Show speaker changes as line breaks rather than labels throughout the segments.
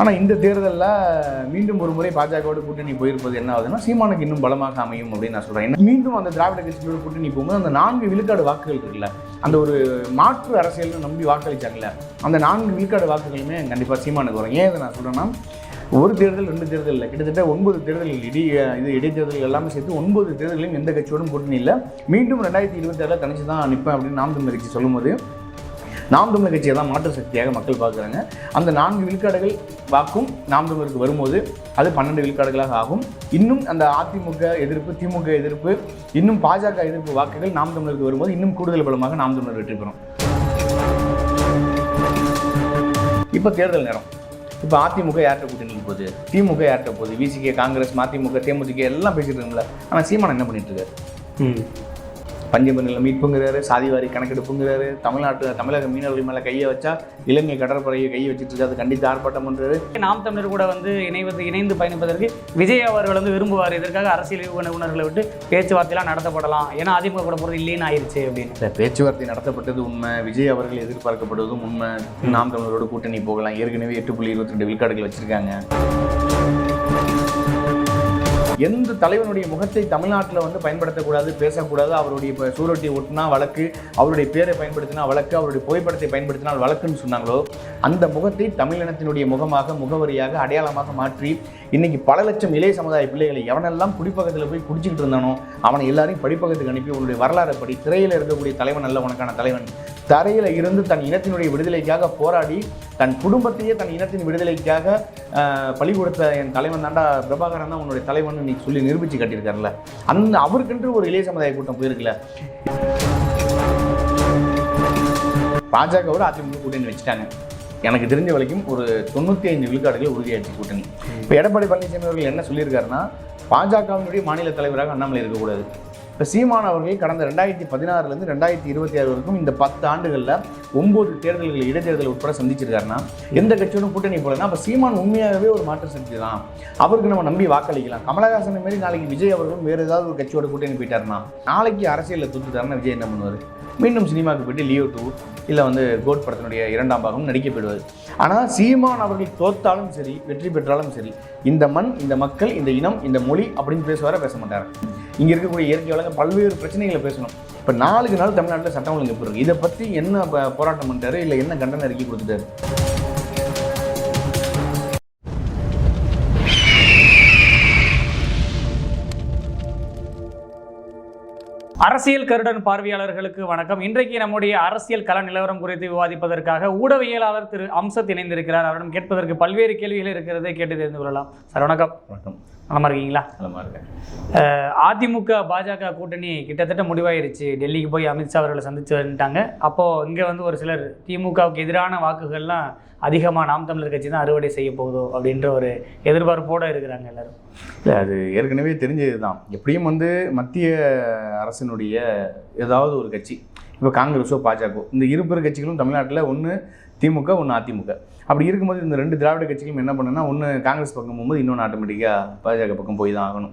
ஆனால் இந்த தேர்தலில் மீண்டும் ஒரு முறை பாஜகவோட கூட்டணி போயிருப்பது என்ன ஆகுதுன்னா சீமானுக்கு இன்னும் பலமாக அமையும் அப்படின்னு நான் சொல்கிறேன். மீண்டும் அந்த திராவிட கட்சிகளோட கூட்டணி போகும்போது அந்த 4 விழுக்காடு வாக்குகள் இருக்குல்ல, அந்த ஒரு மாற்று அரசியல்னு நம்பி வாக்களிச்சாங்கல்ல, அந்த 4 விழுக்காடு வாக்குகளுமே கண்டிப்பாக சீமானுக்கு வரும். ஏன் இதை நான் சொல்கிறேன்னா, ஒரு தேர்தல் 2 தேர்தல் இல்லை, கிட்டத்தட்ட 9 தேர்தல்கள் இடைத்தேர்தல் எல்லாமே சேர்த்து 9 தேர்தலையும் எந்த கட்சியோடும் கூட்டணி இல்லை. மீண்டும் 2026 தனிச்சு தான் நிற்பேன் அப்படின்னு நாம் தமிழர் கட்சி சொல்லும்போது நாம் தமிழர் கட்சியை தான் மாற்று சக்தியாக மக்கள் பார்க்குறாங்க. அந்த 4 விழுக்காடுகள் வாக்கும் நாம் தமிழருக்கு வரும்போது அது 12 விழுக்காடுகளாக ஆகும். இன்னும் அந்த அதிமுக எதிர்ப்பு, திமுக எதிர்ப்பு, இன்னும் பாஜக எதிர்ப்பு வாக்குகள் நாம் தமிழருக்கு வரும்போது இன்னும் கூடுதல் பலமாக நாம் தமிழர் வெற்றி பெறும். இப்போ தேர்தல் நேரம். இப்போ அதிமுக யார்கிட்ட கூட்டணிக்கு போகுது, திமுக யார்கிட்ட போகுது, விசிகே, காங்கிரஸ், மதிமுக, தேமுதிக எல்லாம் பேசிட்டு இருக்காங்களா. ஆனால் சீமான் என்ன பண்ணிட்டு இருக்காரு? பஞ்சமநில மீட்புங்கிறாரு, சாதிவாரி கணக்கெடுப்புங்கிறாரு, தமிழக மீனவர்கள் மேலே கையை வச்சா இலங்கை கடற்படையை கையை வச்சுட்டு இருக்காது, கண்டித்து ஆர்ப்பாட்டம் பண்ணுறாரு.
நாம் தமிழர் கூட இணைந்து பயணிப்பதற்கு விஜய் அவர்கள் விரும்புவார். இதற்காக அரசியல் நிபுணர்களை விட்டு பேச்சுவார்த்தையெல்லாம் நடத்தப்படலாம், ஏன்னா அதிமுக கூட போகிறது இல்லைன்னு ஆயிடுச்சு அப்படின்னு.
பேச்சுவார்த்தை நடத்தப்பட்டது உண்மை, விஜய் அவர்கள் எதிர்பார்க்கப்படுவதும் உண்மை. நாம் தமிழரோட கூட்டணி போகலாம். ஏற்கனவே 8.22 விழுக்காடுகள் வச்சிருக்காங்க. எந்த தலைவனுடைய முகத்தை தமிழ்நாட்டில் பயன்படுத்தக்கூடாது, பேசக்கூடாது, அவருடைய இப்போ சூரட்டி ஒட்டினா வழக்கு, அவருடைய பேரை பயன்படுத்தினா வழக்கு, அவருடைய புகைப்படத்தை பயன்படுத்தினால் வழக்குன்னு சொன்னாங்களோ, அந்த முகத்தை தமிழினத்தினுடைய முகமாக, முகவரியாக, அடையாளமாக மாற்றி இன்னைக்கு பல லட்சம் இளைய சமுதாய பிள்ளைகளை எவனெல்லாம் குடிப்பகத்தில் போய் குடிச்சிக்கிட்டு இருந்தானோ அவனை எல்லாரையும் படிப்பகத்துக்கு அனுப்பி உன்னுடைய வரலாறு படி, திரையில் இருக்கக்கூடிய தலைவன் அல்ல உனக்கான தலைவன். தரையில் இருந்து தன் இனத்தினுடைய விடுதலைக்காக போராடி தன் குடும்பத்தையே தன் இனத்தின் விடுதலைக்காக பலி கொடுத்த என் தலைவன் தாண்டா பிரபாகரன் தான் உன்னுடைய தலைவன் நீ சொல்லி நிரூபித்து காட்டியிருக்காருல்ல. அந்த அவருக்கென்று ஒரு இளைய சமுதாய கூட்டம் போயிருக்குல்ல. பாஜகவோட அதிமுக கூட்டணி வச்சுட்டாங்க. எனக்கு தெரிஞ்ச வரைக்கும் ஒரு 95 விழுக்காடுகள் உறுதியாச்சு கூட்டணி. இப்போ எடப்பாடி பழனிசாமி அவர்கள் என்ன சொல்லியிருக்காருன்னா, பாஜகவினுடைய மாநில தலைவராக அண்ணாமலை இருக்கக்கூடாது. இப்போ சீமான் அவர்கள் கடந்த 2016 2026 வரைக்கும் இந்த 10 ஆண்டுகளில் 9 தேர்தல்கள், இடைத்தேர்தல் உட்பட சந்திச்சிருக்காருன்னா எந்த கட்சியோடும் கூட்டணி போலன்னா அப்போ சீமான் உண்மையாகவே ஒரு மாற்று சக்தி தான். அவருக்கு நம்ம நம்பி வாக்களிக்கலாம். கமலஹாசன் மாரி நாளைக்கு விஜய் அவர்களும் வேறு ஏதாவது ஒரு கட்சியோட கூட்டணி போயிட்டாருன்னா நாளைக்கு அரசியலில் தூத்துட்டாருன்னா விஜய் என்ன பண்ணுவார்? மீண்டும் சினிமாவுக்கு போய்ட்டு லியோ 2 இல்லை கோட் படத்தினுடைய 2ஆம் பாகம் நடிக்க போயிடுவார். ஆனால் சீமான் அவர்கள் தோற்றாலும் சரி, வெற்றி பெற்றாலும் சரி, இந்த மண், இந்த மக்கள், இந்த இனம், இந்த மொழி அப்படின்னு பேசுவார பேச மாட்டார். இங்கே இருக்கக்கூடிய இயற்கை வளங்க பல்வேறு பிரச்சனைகளை பேசணும். இப்போ 4 நாள் தமிழ்நாட்டில் சட்டம் ஒழுங்கு எப்படி இருக்கு, இதை பற்றி என்ன போராட்டம் பண்ணிட்டாரு, இல்லை என்ன கண்டன அறிக்கை கொடுத்துட்டாரு?
அரசியல் கருடன் பார்வையாளர்களுக்கு வணக்கம். இன்றைக்கு நம்முடைய அரசியல் கள நிலவரம் குறித்து விவாதிப்பதற்காக ஊடகவியலாளர் திரு அம்சத் இணைந்திருக்கிறார். அவரிடம் கேட்பதற்கு பல்வேறு கேள்விகள் இருக்கிறதை கேட்டு தெரிந்து கொள்ளலாம். சார் வணக்கம்.
வணக்கம்.
நலமா இருக்கீங்களா?
நலமா இருக்கேன்.
அதிமுக பாஜக கூட்டணி கிட்டத்தட்ட முடிவாயிருச்சு. டெல்லிக்கு போய் அமித்ஷா அவர்களை சந்திச்சு வந்துட்டாங்க. அப்போது இங்கே ஒரு சிலர் திமுகவுக்கு எதிரான வாக்குகள்லாம் அதிகமாக நாம் தமிழர் கட்சி தான் அறுவடை செய்ய போகுதோ அப்படின்ற ஒரு எதிர்பார்ப்போடு இருக்கிறாங்க எல்லாரும்.
இல்லை, அது ஏற்கனவே தெரிஞ்சது தான். எப்படியும் மத்திய அரசினுடைய ஏதாவது ஒரு கட்சி, இப்போ காங்கிரஸோ பாஜக, இந்த இருபெரு கட்சிகளும் தமிழ்நாட்டில் ஒன்று திமுக, ஒன்று அதிமுக. அப்படி இருக்கும்போது இந்த 2 திராவிட கட்சிகளும் என்ன பண்ணுன்னா, ஒன்று காங்கிரஸ் பக்கம் போகும்போது இன்னொன்று ஆட்டோமேட்டிக்காக பாஜக பக்கம் போய் தான் ஆகணும்.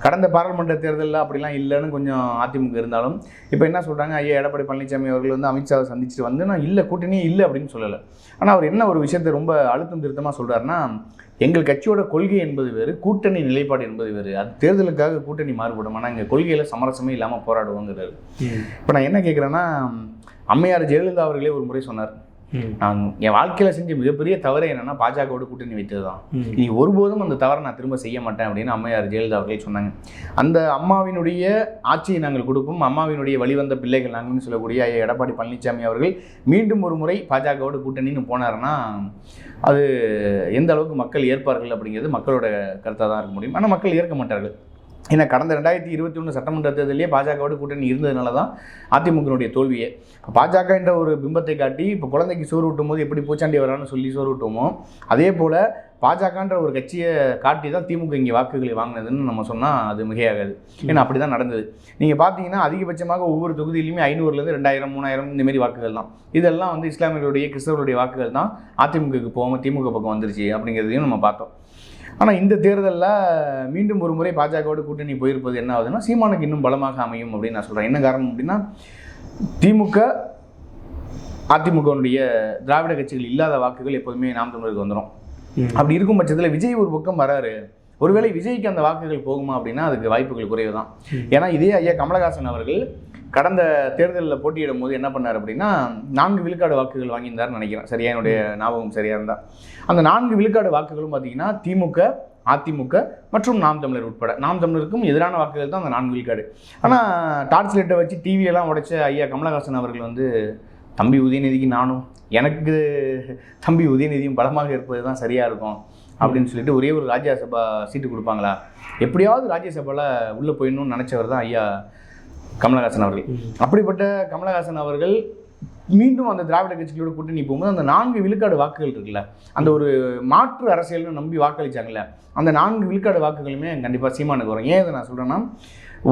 கடந்த பாராளுமன்ற தேர்தலில் அப்படிலாம் இல்லைன்னு கொஞ்சம் அதிமுக இருந்தாலும் இப்போ என்ன சொல்கிறாங்க, ஐயா எடப்பாடி பழனிசாமி அவர்கள் அமித்ஷாவை சந்திச்சுட்டு நான் இல்லை கூட்டணியே இல்லை அப்படின்னு சொல்லலை. ஆனால் அவர் என்ன ஒரு விஷயத்தை ரொம்ப அழுத்தம் திருத்தமாக சொல்கிறாருன்னா, எங்கள் கட்சியோட கொள்கை என்பது வேறு, கூட்டணி நிலைப்பாடு என்பது வேறு. அது தேர்தலுக்காக கூட்டணி மாறுபடும், ஆனால் எங்கள் கொள்கையில் சமரசமே இல்லாமல் போராடுவோங்கிறாரு. இப்போ நான் என்ன கேட்குறேன்னா, அம்மையார் ஜெயலலிதா அவர்களே ஒரு முறை சொன்னார், நான் என் வாழ்க்கையில் செஞ்ச மிகப்பெரிய தவறு என்னன்னா பாஜகவோட கூட்டணி வைத்தது தான். நீ ஒருபோதும் அந்த தவறை நான் திரும்ப செய்ய மாட்டேன் அப்படின்னு அம்மையார் ஜெயலலிதா அவர்களே சொன்னாங்க. அந்த அம்மாவினுடைய ஆட்சியை நாங்கள் கொடுப்போம், அம்மாவினுடைய வழிவந்த பிள்ளைகள் நாங்கள்னு சொல்லக்கூடிய ஐயா எடப்பாடி பழனிசாமி அவர்கள் மீண்டும் ஒரு முறை பாஜகவோட கூட்டணின்னு போனாருன்னா அது எந்த அளவுக்கு மக்கள் ஏற்பார்கள் அப்படிங்கிறது மக்களோட கருத்தாக தான் இருக்க முடியும். ஆனால் மக்கள் ஏற்க மாட்டார்கள். ஏன்னா கடந்த 2021 சட்டமன்ற தேர்தலிலே பாஜகவோட கூட்டணி இருந்ததுனால தான் அதிமுகனுடைய தோல்வியே. பாஜக என்ற ஒரு பிம்பத்தை காட்டி இப்போ குழந்தைக்கு சோறு ஊட்டும் போது எப்படி பூச்சாண்டி வரான்னு சொல்லி சோறு ஊட்டுவோமோ, அதே போல் பாஜகன்ற ஒரு கட்சியை காட்டி தான் திமுக இங்கே வாக்குகளை வாங்கினதுன்னு நம்ம சொன்னால் அது மிகையாகாது. ஏன்னா அப்படி தான் நடந்தது. நீங்கள் பார்த்தீங்கன்னா அதிகபட்சமாக ஒவ்வொரு தொகுதியிலுமே 500லேருந்து 2000 3000 இந்தமாரி வாக்குகள் தான். இதெல்லாம் இஸ்லாமியர்களுடைய, கிறிஸ்தவர்களுடைய வாக்குகள் தான் அதிமுகவுக்கு போகாமல் திமுக பக்கம் வந்துருச்சு அப்படிங்கிறதையும் நம்ம பார்த்தோம். ஆனால் இந்த தேர்தலில் மீண்டும் ஒரு முறை பாஜகவோட கூட்டணி போயிருப்பது என்ன ஆகுதுன்னா சீமானுக்கு இன்னும் பலமாக அமையும் அப்படின்னு நான் சொல்கிறேன். என்ன காரணம் அப்படின்னா, திமுக அதிமுகனுடைய திராவிட கட்சிகள் இல்லாத வாக்குகள் எப்போதுமே நாம் தமிழருக்கு வந்துடும். அப்படி இருக்கும் பட்சத்தில் விஜய் ஒரு பக்கம் வராரு, ஒருவேளை விஜய்க்கு அந்த வாக்குகள் போகுமா அப்படின்னா அதுக்கு வாய்ப்புகள் குறைவு தான். ஏன்னா இதே ஐயா கமலஹாசன் அவர்கள் கடந்த தேர்தலில் போட்டியிடும் போது என்ன பண்ணார் அப்படின்னா 4 விழுக்காடு வாக்குகள் வாங்கியிருந்தாருன்னு நினைக்கிறேன், சரியா என்னுடைய ஞாபகம் சரியாக இருந்தால். அந்த 4 விழுக்காடு வாக்குகளும் பார்த்தீங்கன்னா திமுக, அதிமுக மற்றும் நாம் தமிழர் உட்பட, நாம் தமிழருக்கும் எதிரான வாக்குகள் தான் அந்த 4 விழுக்காடு. ஆனால் டார்ச் லைட்டை வச்சு டிவியெல்லாம் உடைச்ச ஐயா கமலஹாசன் அவர்கள் வந்து தம்பி உதயநிதிக்கு நானும், எனக்கு தம்பி உதயநிதியும் பலமாக இருப்பது தான் சரியாக இருக்கும் அப்படின்னு சொல்லிட்டு ஒரே ஒரு ராஜ்யசபா சீட்டு கொடுப்பாங்களா, எப்படியாவது ராஜ்யசபாவில் உள்ளே போயிடணும்னு நினச்சவர் தான் ஐயா கமலஹாசன் அவர்கள். அப்படிப்பட்ட கமலஹாசன் அவர்கள் மீண்டும் அந்த திராவிட கட்சிகளோட கூட்டணி போகும்போது அந்த 4 விழுக்காடு வாக்குகள் இருக்குல்ல, அந்த ஒரு மாற்று அரசியல்னு நம்பி வாக்களிச்சாங்கல்ல, அந்த 4 விழுக்காடு வாக்குகளுமே கண்டிப்பாக சீமானுக்கு வரும். ஏன் இதை நான் சொல்கிறேன்னா,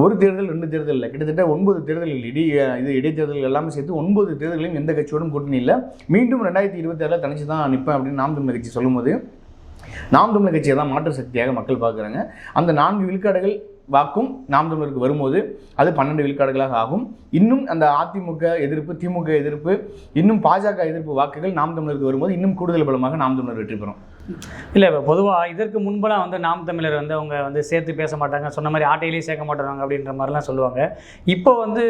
ஒரு தேர்தல் 2 தேர்தல் இல்லை, கிட்டத்தட்ட 9 தேர்தல்கள் இடைத்தேர்தல்கள் எல்லாமே சேர்த்து 9 தேர்தலையும் எந்த கட்சியோடும் கூட்டணி இல்லை, மீண்டும் 2026 தனிச்சு தான் நிற்பேன் அப்படின்னு நாம் தமிழர் கட்சி சொல்லும்போது நாம் தமிழர் கட்சியை தான் மாற்று சக்தியாக மக்கள் பார்க்குறாங்க. அந்த 4 விழுக்காடுகள் வாக்கும் நாம் தமிழருக்கு வரும்போது அது 12 விழுக்காடுகளாக ஆகும். இன்னும் அந்த அதிமுக எதிர்ப்பு, திமுக எதிர்ப்பு, இன்னும் பாஜக எதிர்ப்பு வாக்குகள் நாம் தமிழருக்கு வரும்போது இன்னும் கூடுதல் பலமாக நாம் தமிழர் வெற்றி பெறும்.
இல்லை, இப்போ பொதுவாக இதற்கு முன்பெல்லாம் வந்து நாம் தமிழர் வந்து அவங்க வந்து சேர்த்து பேச மாட்டாங்க, சொன்ன மாதிரி ஆட்டையிலேயே சேர்க்க மாட்டாங்க அப்படின்ற மாதிரிலாம் சொல்லுவாங்க. இப்போ வந்து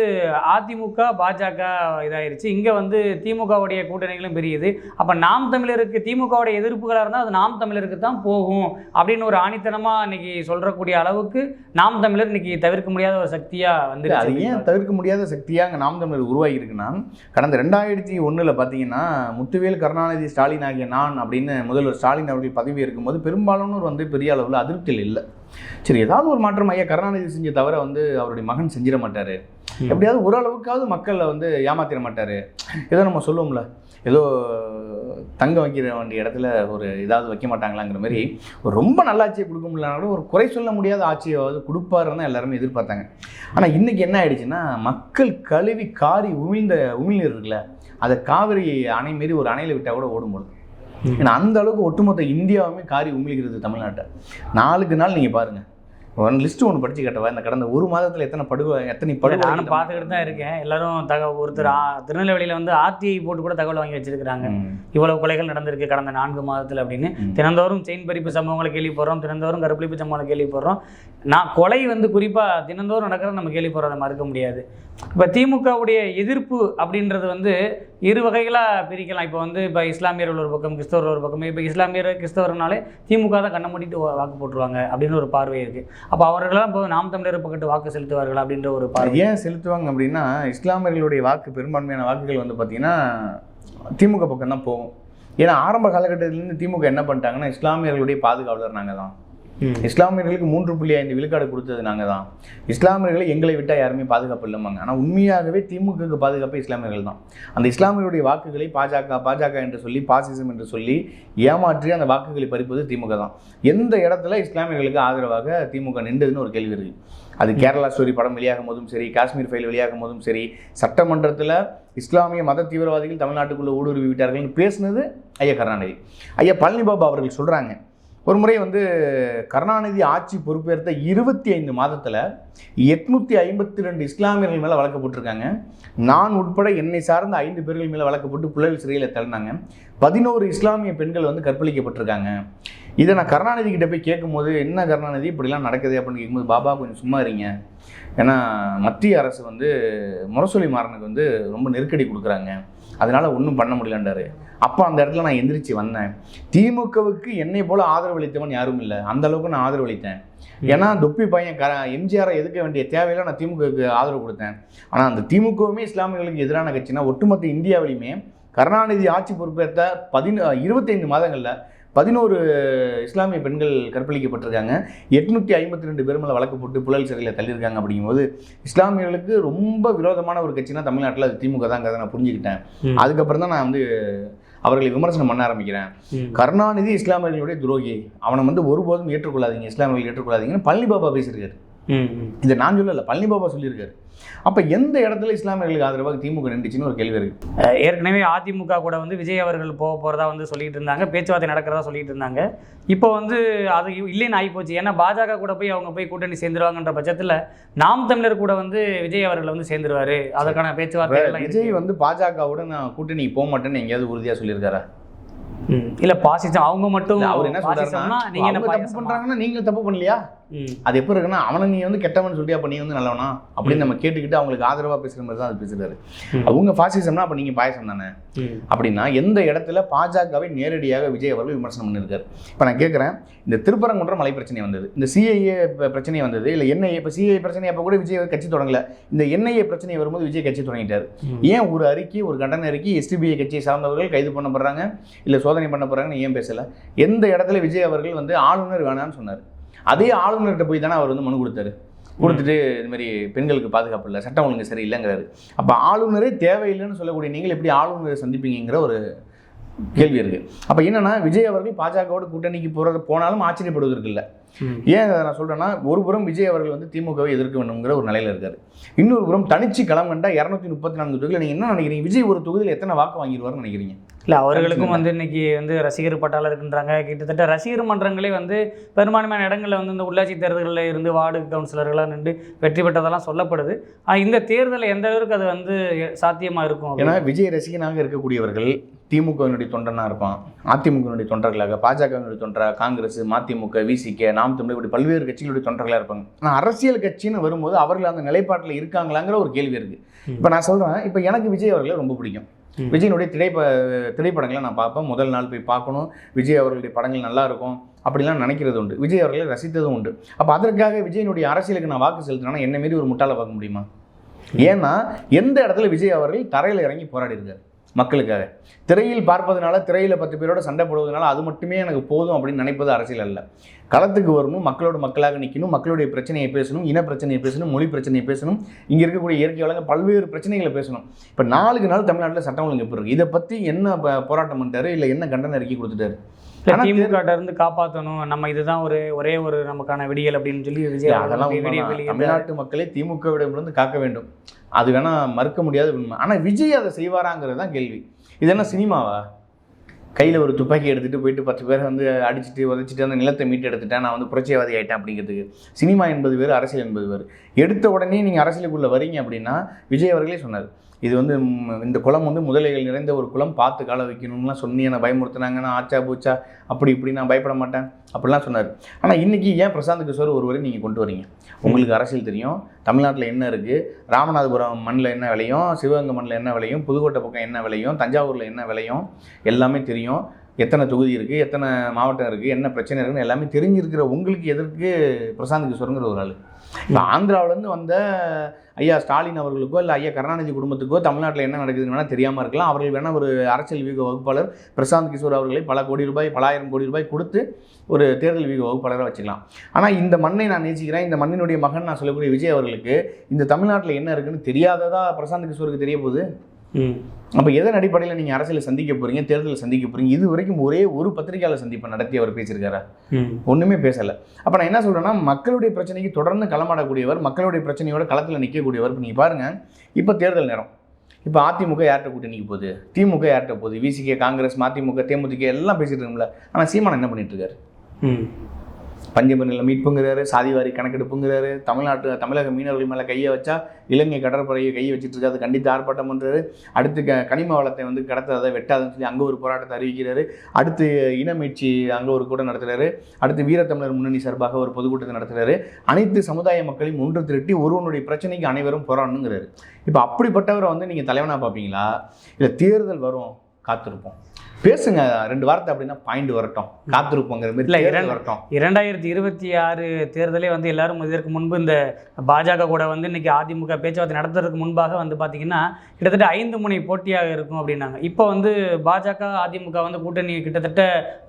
அதிமுக பாஜக இதாகிருச்சு, இங்கே வந்து திமுகவுடைய கூட்டணிகளும் பெரியுது. அப்போ நாம் தமிழருக்கு திமுகவுடைய எதிர்ப்புகளாக இருந்தால் அது நாம் தமிழருக்கு தான் போகும் அப்படின்னு ஒரு ஆணித்தனமாக இன்னைக்கு சொல்கிறக்கூடிய அளவுக்கு நாம் தமிழர் இன்னைக்கு தவிர்க்க முடியாத ஒரு சக்தியாக வந்து,
அது ஏன் தவிர்க்க முடியாத சக்தியாக அங்கே நாம் தமிழர் உருவாகி இருக்குன்னா, கடந்த 2001 பார்த்தீங்கன்னா முத்துவேல், கருணாநிதி, ஸ்டாலின் ஆகிய நான் அப்படின்னு முதல்வர் ஸ்டாலின் அவர்கள் பதவி இருக்கும்போது பெரும்பாலானோர் வந்து பெரிய அளவில் அதிருப்தியில் இல்லை. சரி, ஏதாவது ஒரு மாற்றம் ஐயா கருணாநிதி செஞ்ச தவிர வந்து அவருடைய மகன் செஞ்சிட மாட்டார், எப்படியாவது ஓரளவுக்காவது மக்களை வந்து ஏமாத்திட மாட்டார், ஏதோ நம்ம சொல்லுவோம்ல, ஏதோ தங்க வைக்கிற வேண்டிய இடத்துல ஒரு ஏதாவது வைக்க மாட்டாங்களாங்கிற மாதிரி ஒரு ரொம்ப நல்ல ஆட்சியை கொடுக்க முடியலனாலும் ஒரு குறை சொல்ல முடியாத ஆட்சியாவது கொடுப்பாருன்னு எல்லாருமே எதிர்பார்த்தாங்க. ஆனால் இன்றைக்கி என்ன ஆயிடுச்சுன்னா, மக்கள் கழுவி காரி உமிழ்நீர் இருக்குல்ல, அதை காவிரி அணை மாரி ஒரு அணையில் விட்டால் கூட ஓடும்போது, ஏன்னா அந்த அளவுக்கு ஒட்டுமொத்த இந்தியாவுமே காரி உமிழ்கிறது தமிழ்நாட்டை. நாளுக்கு நாள் நீங்கள் பாருங்கள், ஒரு லிஸ்ட்டு ஒன்று படித்து கட்டவா, இந்த கடந்த ஒரு மாதத்தில் எத்தனை படுகொலை
நானும் பார்த்துக்கிட்டு தான் இருக்கேன். எல்லாரும் ஒருத்தர் திருநெல்வேலியில் வந்து ஆர்டிஐ போட்டு கூட தகவல் வாங்கி வச்சிருக்கிறாங்க, இவ்வளவு கொலைகள் நடந்திருக்கு கடந்த 4 மாதத்தில் அப்படின்னு. தினந்தோறும் செயின் பறிப்பு சம்பவங்களை கேள்விப்படுறோம், தினந்தோறும் கருப்பிடிப்பு சம்பவங்களை கேள்விப்படுறோம். கொலை வந்து குறிப்பாக தினந்தோறும் நடக்கிறத நம்ம கேள்விப்படுறதை மறுக்க முடியாது. இப்போ திமுகவுடைய எதிர்ப்பு அப்படின்றது வந்து இரு வகைகளாக பிரிக்கலாம். இப்போ இஸ்லாமியர்கள் ஒரு பக்கம், கிறிஸ்தவர்கள் ஒரு பக்கம். இப்போ இஸ்லாமியர் கிறிஸ்தவர்னாலே திமுக தான் கண்ணை மூடிட்டு வாக்கு போட்டுருவாங்க அப்படின்னு ஒரு பார்வை இருக்குது. அப்போ அவர்களெல்லாம் இப்போ நாம் தமிழர் பக்கத்து வாக்கு செலுத்துவார்கள் அப்படின்ற ஒரு பார்வை.
ஏன் செலுத்துவாங்க அப்படின்னா, இஸ்லாமியர்களுடைய வாக்கு பெரும்பான்மையான வாக்குகள் வந்து பார்த்திங்கன்னா திமுக பக்கம் தான் போகும். ஏன்னா ஆரம்ப காலகட்டத்திலேருந்து திமுக என்ன பண்ணிட்டாங்கன்னா, இஸ்லாமியர்களுடைய பாதுகாவலர் நாங்கள் தான், இஸ்லாமியர்களுக்கு 3.5 விழுக்காடு கொடுத்தது நாங்கள் தான், இஸ்லாமியர்களை எங்களை விட்டால் யாருமே பாதுகாப்பு இல்லைமாங்க. ஆனால் உண்மையாகவே திமுகவுக்கு பாதுகாப்பு இஸ்லாமியர்கள் தான். அந்த இஸ்லாமியர்களுடைய வாக்குகளை பாஜக என்று சொல்லி, பாசிசம் என்று சொல்லி ஏமாற்றி அந்த வாக்குகளை பறிப்பது திமுக தான். எந்த இடத்துல இஸ்லாமியர்களுக்கு ஆதரவாக திமுக நின்றதுன்னு ஒரு கேள்வி இருக்குது. அது கேரளா ஸ்டோரி படம் வெளியாகும் போதும் சரி, காஷ்மீர் ஃபைல் வெளியாகும் போதும் சரி, சட்டமன்றத்தில் இஸ்லாமிய மத தீவிரவாதிகள் தமிழ்நாட்டுக்குள்ளே ஊடுருவி விட்டார்கள்னு பேசுனது ஐயா கருணாநிதி. ஐயா பழனி பாபா அவர்கள் சொல்கிறாங்க, ஒரு முறை வந்து கருணாநிதி ஆட்சி பொறுப்பேற்ற 25 மாதத்தில் 852 இஸ்லாமியர்கள் மேலே வழக்கு போட்டிருக்காங்க. நான் உட்பட என்னை சார்ந்த 5 பேர்கள் மேலே வழக்கு போட்டு புழல் சிறையில் தள்ளினாங்க. 11 இஸ்லாமிய பெண்கள் வந்து கற்பழிக்கப்பட்டிருக்காங்க. இதை நான் கருணாநிதி கிட்ட போய் கேட்கும்போது, என்ன கருணாநிதி இப்படிலாம் நடக்குது அப்படின்னு கேட்கும்போது, பாபா கொஞ்சம் சும்மா இருங்க, ஏன்னா மத்திய அரசு வந்து முரசொலி மாறனுக்கு வந்து ரொம்ப நெருக்கடி கொடுக்குறாங்க, அதனால் ஒன்றும் பண்ண முடியலன்றாரு. அப்போ அந்த இடத்துல நான் எந்திரிச்சு வந்தேன். திமுகவுக்கு என்னை போல் ஆதரவு அளித்தவன் யாரும் இல்லை, அந்த அளவுக்கு நான் ஆதரவு அளித்தேன். ஏன்னா தொப்பி பையன் எம்ஜிஆரை எதுக்க வேண்டிய தேவையில்லை, நான் திமுகவுக்கு ஆதரவு கொடுத்தேன். ஆனால் அந்த திமுகவுமே இஸ்லாமியர்களுக்கு எதிரான கட்சினா, ஒட்டுமொத்த இந்தியாவிலையுமே கருணாநிதி ஆட்சி பொறுப்பேற்ற 25 மாதங்களில் 11 இஸ்லாமிய பெண்கள் கற்பழிக்கப்பட்டிருக்காங்க. 852 பேர் மேலே வழக்கு போட்டு புழல் சிறையில் தள்ளியிருக்காங்க. அப்படிங்கும்போது இஸ்லாமியர்களுக்கு ரொம்ப விரோதமான ஒரு கட்சினா தமிழ்நாட்டில் அது திமுக தாங்கிறத நான் புரிஞ்சுக்கிட்டேன். அதுக்கப்புறம் தான் நான் வந்து அவர்களை விமர்சனம் பண்ண ஆரம்பிக்கிறேன். கருணாநிதி இஸ்லாமியர்களுடைய துரோகி, அவனை வந்து ஒருபோதும் ஏற்றுக்கொள்ளாதீங்க, இஸ்லாமியர்கள் ஏற்றுக்கொள்ளாதீங்கன்னு பழனி பாபா பேசியிருக்காரு. இதை நான் சொல்லலை, பழனி பாபா சொல்லியிருக்காரு. அப்போ எந்த இடத்துல இஸ்லாமியர்களுக்கு ஆதரவாக திமுக நின்றுச்சுன்னு ஒரு கேள்வி இருக்கு.
ஏற்கனவே அதிமுக கூட வந்து விஜய் அவர்கள் போகிறதா வந்து சொல்லிட்டு இருந்தாங்க, பேச்சுவார்த்தை நடக்கிறதா சொல்லிட்டு இருந்தாங்க. இப்போ வந்து அது இல்லைன்னு ஆகிப்போச்சு. ஏன்னா பாஜக கூட போய் அவங்க போய் கூட்டணி சேர்ந்துருவாங்கன்ற பட்சத்தில் நாம் தமிழர் கூட வந்து விஜய் அவர்கள் வந்து சேர்ந்துருவாரு, அதற்கான பேச்சுவார்த்தை.
விஜய் வந்து பாஜகவோட நான் கூட்டணி போக மாட்டேன்னு எங்கேயாவது உறுதியாக சொல்லியிருக்காரா?
இல்ல பாசிசம் அவங்க மட்டும்
அவர் என்ன சொல்றாருன்னா,
நீங்க என்ன
தப்பு பண்றாங்கன்னா நீங்களும் தப்பு பண்ணலையா? அது எப்போ இருக்குன்னா, அவனை நீ வந்து கெட்டவன் சொல்லியா, அப்ப நீ வந்து நல்லவனா அப்படின்னு நம்ம கேட்டுக்கிட்டு அவங்களுக்கு ஆதரவா பேசுற மாதிரி தான் அது பேசுறாரு. அவங்க பாசிசம்னா அப்ப நீங்க பாயசம் தானே அப்படின்னா எந்த இடத்துல பாஜகவை நேரடியாக விஜய் அவர்கள் விமர்சனம் பண்ணியிருக்காரு? இப்ப நான் கேட்கிறேன், இந்த திருப்பரங்குன்றம் மலை பிரச்சனை வந்தது, இந்த சிஐஏ பிரச்சனை வந்தது, இல்ல என்ஐஏ, இப்ப சிஐஏ பிரச்சனை அப்ப கூட விஜய் கட்சி தொடங்கல, இந்த என்ஐஏ பிரச்சனை வரும்போது விஜய் கட்சி தொடங்கிட்டாரு. ஏன் ஒரு அறிக்கை, ஒரு கண்டன அறிக்கை எஸ்டிபிஐ கட்சியை சார்ந்தவர்கள் கைது பண்ணப்படுறாங்க இல்ல சோதனை பண்ண போறாங்கன்னு ஏன் பேசல? எந்த இடத்துல விஜய் அவர்கள் வந்து ஆளுநர் வேணான்னு சொன்னார்? அதே ஆளுநர்கிட்ட போய் தானே அவர் வந்து மனு கொடுத்தாரு. கொடுத்துட்டு இது மாதிரி பெண்களுக்கு பாதுகாப்பு இல்லை, சட்டம் ஒழுங்கு சரியில்லைங்கிறாரு. அப்போ ஆளுநரே தேவையில்லைன்னு சொல்லக்கூடிய நீங்கள் எப்படி ஆளுநரை சந்திப்பீங்கிற ஒரு கேள்வி இருக்கு. அப்போ என்னன்னா, விஜய் அவர்கள் பாஜகவோட கூட்டணிக்கு போனாலும் ஆச்சரியப்படுவதற்கு இல்லை. ஏன் நான் சொல்றேன்னா, ஒரு புறம் விஜய் அவர்கள் வந்து திமுகவை எதிர்க்க வேண்டும்ங்கிற ஒரு நிலையில இருக்காரு, இன்னொரு புறம் தனிச்சு களம் கண்டா 234 தொகுதியில் நீங்க என்ன நினைக்கிறீங்க? விஜய் ஒரு தொகுதியில் எத்தனை வாக்கு வாங்கிடுவாருன்னு நினைக்கிறீங்க?
இல்லை, அவர்களுக்கும் வந்து இன்னைக்கு வந்து ரசிகர் பட்டாளம் இருக்குன்றாங்க. கிட்டத்தட்ட ரசிகர் மன்றங்களே வந்து பெரும்பான்மையான இடங்களில் வந்து இந்த உள்ளாட்சி தேர்தலில் இருந்து வார்டு கவுன்சிலர்களாக நின்று வெற்றி பெற்றதெல்லாம் சொல்லப்படுது. இந்த தேர்தலில் எந்த அளவுக்கு அது வந்து சாத்தியமாக இருக்கும்?
ஏன்னா விஜய் ரசிகனாக இருக்கக்கூடியவர்கள் திமுகவினுடைய தொண்டனாக இருப்பான், அதிமுகவினுடைய தொண்டர்களாக, பாஜகவினுடைய தொண்டராக, காங்கிரஸ், மதிமுக, விசிக, நாம் தமிழர், இப்படி பல்வேறு கட்சிகளுடைய தொண்டர்களாக இருப்பாங்க. ஆனால் அரசியல் கட்சின்னு வரும்போது அவர்கள் அந்த நிலைப்பாட்டில் இருக்காங்களாங்கிற ஒரு கேள்வி இருக்குது. இப்போ நான் சொல்கிறேன், இப்போ எனக்கு விஜய் அவர்களை ரொம்ப பிடிக்கும். விஜயனுடைய திரைப்படங்களை நான் பார்ப்பேன். முதல் நாள் போய் பார்க்கணும், விஜய் அவர்களுடைய படங்கள் நல்லா இருக்கும் அப்படிலாம் நினைக்கிறது உண்டு. விஜய் அவர்களை ரசித்ததும் உண்டு. அப்போ அதற்காக விஜயனுடைய அரசியலுக்கு நான் வாக்கு செலுத்தினா என்ன மாரி ஒரு முட்டாளை பார்க்க முடியுமா? ஏன்னா எந்த இடத்துல விஜய் அவர்கள் தரையில் இறங்கி போராடி இருக்காரு மக்களுக்காக. திரையில் பார்ப்பதனால, திரையில் 10 பேரோட சண்டை போடுவதனால அது மட்டுமே எனக்கு போதும் அப்படின்னு நினைப்பது அரசியல் அல்ல. களத்துக்கு வரணும், மக்களோட மக்களாக நிற்கணும், மக்களுடைய பிரச்சனையை பேசணும், இன பிரச்சனையை பேசணும், மொழி பிரச்சனையை பேசணும், இங்கே இருக்கக்கூடிய இயற்கை வளங்க பல்வேறு பிரச்சனைகளை பேசணும். இப்போ நாளுக்கு நாள் தமிழ்நாட்டில் சட்டம் ஒழுங்கு எப்படி இருக்கு, இதை பற்றி என்ன போராட்டம் பண்ணிட்டாரு, இல்லை என்ன கண்டன அறிக்கை கொடுத்துட்டாரு?
திமுக இருந்து காப்பாற்றணும், நம்ம இதுதான் ஒரே ஒரு நமக்கான விடியல் அப்படின்னு சொல்லி விஜய்
அதெல்லாம் தமிழ்நாட்டு மக்களை திமுகவிடமிருந்து காக்க வேண்டும், அது வேணா மறுக்க முடியாத உண்மை. ஆனால் விஜய் அதை செய்வாராங்கிறது தான் கேள்வி. இது என்ன சினிமாவா? கையில் ஒரு துப்பாக்கி எடுத்துகிட்டு போயிட்டு 10 பேரை வந்து அடிச்சுட்டு உதச்சிட்டு அந்த நிலத்தை மீட்டு எடுத்துட்டேன், நான் வந்து புரட்சிவாதி ஆகிட்டேன் அப்படிங்கிறதுக்கு. சினிமா என்பது வேறு, அரசியல் என்பது வேறு. எடுத்த உடனே நீங்கள் அரசியலுக்குள்ளே வரீங்க அப்படின்னா, விஜய் அவர்களே சொன்னார், இது வந்து இந்த குளம் வந்து முதலைகள் நிறைந்த ஒரு குளம், பார்த்து கால வைக்கணும்லாம் சொல்லி என்னை பயமுறுத்தினாங்க, நான் ஆச்சா பூச்சா அப்படி இப்படி நான் பயப்பட மாட்டேன் அப்படிலாம் சொன்னார். ஆனால் இன்றைக்கி ஏன் பிரசாந்த் கிஷோர் ஒருவரை நீங்கள் கொண்டு வரீங்க? உங்களுக்கு அரசியல் தெரியும், தமிழ்நாட்டில் என்ன இருக்குது, ராமநாதபுரம் மண்ணில் என்ன விளையும், சிவகங்கை மண்ணில் என்ன விளையும், புதுக்கோட்டை பக்கம் என்ன விளையும், தஞ்சாவூரில் என்ன விளையும் எல்லாமே தெரியும். எத்தனை தொகுதி இருக்குது, எத்தனை மாவட்டம் இருக்குது, என்ன பிரச்சனை இருக்குன்னு எல்லாமே தெரிஞ்சிருக்கிற உங்களுக்கு எதற்கு பிரசாந்த் கிஷோருங்கிற ஒரு ஆள்? இப்போ ஆந்திராவிலேருந்து வந்த ஐயா ஸ்டாலின் அவர்களுக்கோ இல்லை ஐயா கருணாநிதி குடும்பத்துக்கோ தமிழ்நாட்டில் என்ன நடக்குதுன்னு வேணால் தெரியாமல் இருக்கலாம். அவர்கள் வேணால் ஒரு அரசியல் வியூக வகுப்பாளர் பிரசாந்த் கிஷோர் அவர்களை பல கோடி ரூபாய், பல ஆயிரம் கோடி ரூபாய் கொடுத்து ஒரு தேர்தல் வியூக வகுப்பாளராக வச்சுக்கலாம். ஆனால் இந்த மண்ணை நான் நேசிக்கிறேன், இந்த மண்ணினுடைய மகன் நான் சொல்லக்கூடிய விஜய் அவர்களுக்கு இந்த தமிழ்நாட்டில் என்ன இருக்குன்னு தெரியாததா பிரசாந்த் கிஷோருக்கு தெரிய போகுது? அப்போ எதன் அடிப்படையில் நீங்கள் அரசியலை சந்திக்க போகிறீங்க, தேர்தலை சந்திக்க போகிறீங்க? இது வரைக்கும் ஒரே ஒரு பத்திரிகையாளர் சந்திப்பை நடத்தி அவர் பேசியிருக்காரா? ஒன்றுமே பேசலை. அப்போ நான் என்ன சொல்கிறேன்னா, மக்களுடைய பிரச்சனைக்கு தொடர்ந்து களமாடக்கூடியவர், மக்களுடைய பிரச்சனையோட களத்தில் நிற்கக்கூடியவர். இப்போ நீங்கள் பாருங்கள், இப்போ தேர்தல் நேரம், இப்போ அதிமுக யார்கிட்ட கூட்டணிக்கு போகுது, திமுக யார்கிட்ட போகுது, விசிக, காங்கிரஸ், மதிமுக, தேமுதிக எல்லாம் பேசிட்டு இருக்கோம்ல. ஆனால் சீமான் என்ன பண்ணிட்டு இருக்காரு? பஞ்சமநில மீட்புங்கிறாரு, சாதிவாரி கணக்கெடுப்புங்கிறாரு, தமிழக மீனவர்கள் மேலே கையை வச்சா இலங்கை கடற்படையை கையை வச்சுட்டு இருக்காது, கண்டித்து ஆர்ப்பாட்டம் பண்ணுறாரு. அடுத்து கனிம வளத்தை வந்து கடத்தாத வெட்டாதுன்னு சொல்லி அங்கே ஒரு போராட்டத்தை அறிவிக்கிறாரு. அடுத்து இனமீட்சி அங்கே ஒரு கூட்டம் நடத்துகிறாரு. அடுத்து வீரத்தமிழர் முன்னணி சார்பாக ஒரு பொதுக்கூட்டத்தை நடத்துகிறாரு. அனைத்து சமுதாய மக்களையும் ஒன்று திரட்டி ஒருவனுடைய பிரச்சனைக்கு அனைவரும் போராடணுங்கிறாரு. இப்போ அப்படிப்பட்டவரை வந்து நீங்கள் தலைவனாக பார்ப்பீங்களா? இல்லை தேர்தல் வரும் காத்திருப்போம், பேசுங்க 2 வார்த்தை அப்படின்னா பாயிண்ட் வரட்டும், காத்திருப்போங்கிற மாதிரி. இல்லை, வரட்டும்.
2026 தேர்தலே வந்து எல்லாரும் இதற்கு முன்பு இந்த பாஜக கூட வந்து இன்னைக்கு அதிமுக பேச்சுவார்த்தை நடத்துறதுக்கு முன்பாக வந்து பார்த்தீங்கன்னா கிட்டத்தட்ட 5 முனை போட்டியாக இருக்கும் அப்படின்னாங்க. இப்போ வந்து பாஜக அதிமுக வந்து கூட்டணி கிட்டத்தட்ட